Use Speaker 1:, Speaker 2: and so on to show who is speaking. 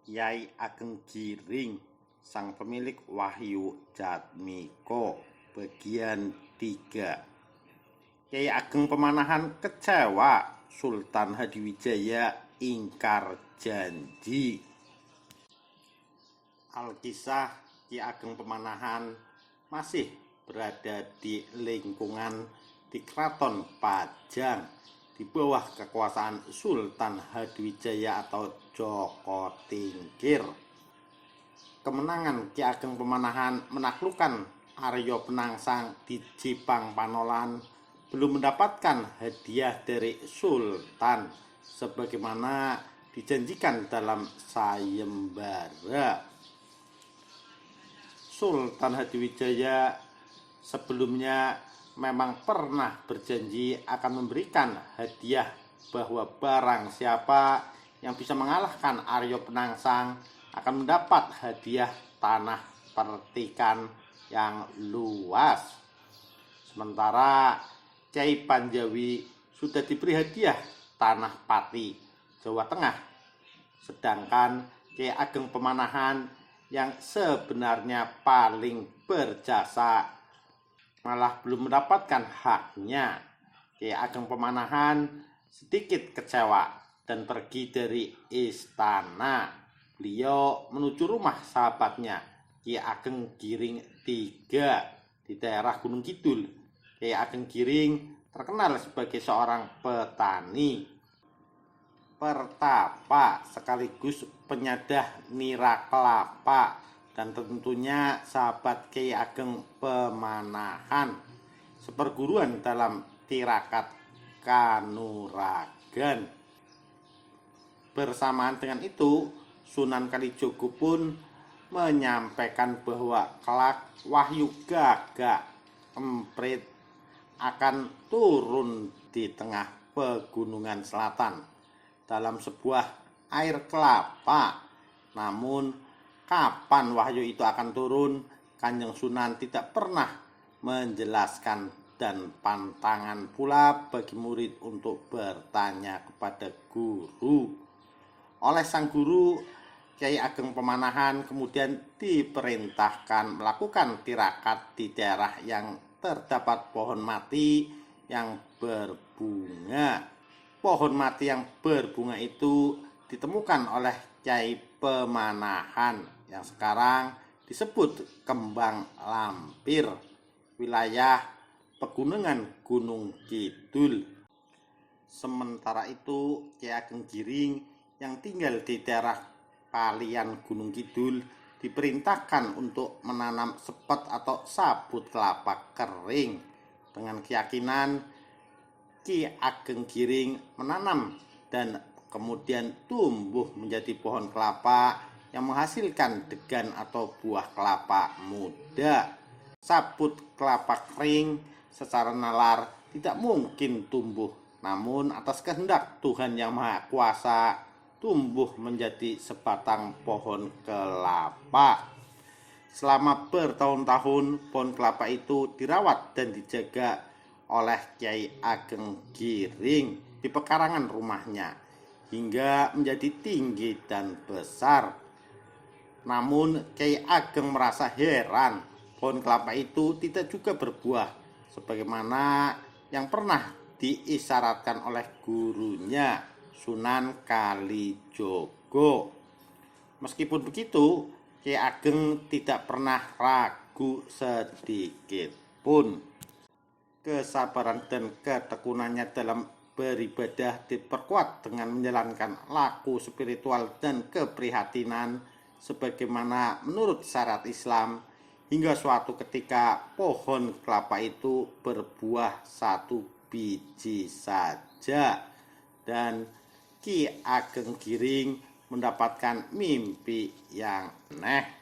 Speaker 1: Yai Ageng Giring, sang pemilik Wahyu Jatmiko, bagian 3. Yai Ageng Pemanahan kecewa, Sultan Hadiwijaya ingkar janji. Alkisah Ki Ageng Pemanahan masih berada di lingkungan di Kraton Pajang di bawah kekuasaan Sultan Hadiwijaya atau Joko Tingkir. Kemenangan Ki Ageng Pemanahan menaklukkan Arya Penangsang di Jipang Panolan belum mendapatkan hadiah dari Sultan sebagaimana dijanjikan dalam sayembara. Sultan Hadiwijaya sebelumnya memang pernah berjanji akan memberikan hadiah bahwa barang siapa yang bisa mengalahkan Arya Penangsang akan mendapat hadiah tanah pertikan yang luas. Sementara Kyai Panjawi sudah diberi hadiah tanah Pati, Jawa Tengah. Sedangkan Kyai Ageng Pemanahan yang sebenarnya paling berjasa malah belum mendapatkan haknya. Kyai Ageng Pemanahan sedikit kecewa dan pergi dari istana. Beliau menuju rumah sahabatnya Ki Ageng Giring III di daerah Gunung Kidul. Ki Ageng Giring terkenal sebagai seorang petani, pertapa sekaligus penyadah nira kelapa, dan tentunya sahabat Ki Ageng Pemanahan, seperguruan dalam tirakat Kanuragan. Bersamaan dengan itu, Sunan Kalijogo pun menyampaikan bahwa kelak Wahyu Gagak Emprit akan turun di tengah pegunungan selatan dalam sebuah air kelapa. Namun kapan wahyu itu akan turun, Kanjeng Sunan tidak pernah menjelaskan, dan pantangan pula bagi murid untuk bertanya kepada guru. Oleh sang guru, Kyai Ageng Pemanahan kemudian diperintahkan melakukan tirakat di daerah yang terdapat pohon mati yang berbunga. Pohon mati yang berbunga itu ditemukan oleh Kyai Pemanahan yang sekarang disebut Kembang Lampir, wilayah pegunungan Gunung Kidul. Sementara itu Kyai Ageng Giring yang tinggal di daerah Palian Gunung Kidul diperintahkan untuk menanam sepet atau sabut kelapa kering dengan keyakinan Ki Ageng Giring menanam dan kemudian tumbuh menjadi pohon kelapa yang menghasilkan degan atau buah kelapa muda. Sabut kelapa kering secara nalar tidak mungkin tumbuh, namun atas kehendak Tuhan Yang Maha Kuasa tumbuh menjadi sebatang pohon kelapa. Selama bertahun-tahun pohon kelapa itu dirawat dan dijaga oleh Kyai Ageng Giring di pekarangan rumahnya hingga menjadi tinggi dan besar. Namun Kyai Ageng merasa heran, pohon kelapa itu tidak juga berbuah sebagaimana yang pernah diisyaratkan oleh gurunya Sunan Kalijogo. Meskipun begitu, Kyai Ageng tidak pernah ragu sedikit pun. Kesabaran dan ketekunannya dalam beribadah diperkuat dengan menjalankan laku spiritual dan keprihatinan sebagaimana menurut syariat Islam, hingga suatu ketika pohon kelapa itu berbuah 1 biji saja dan Ki Ageng Giring mendapatkan mimpi yang aneh.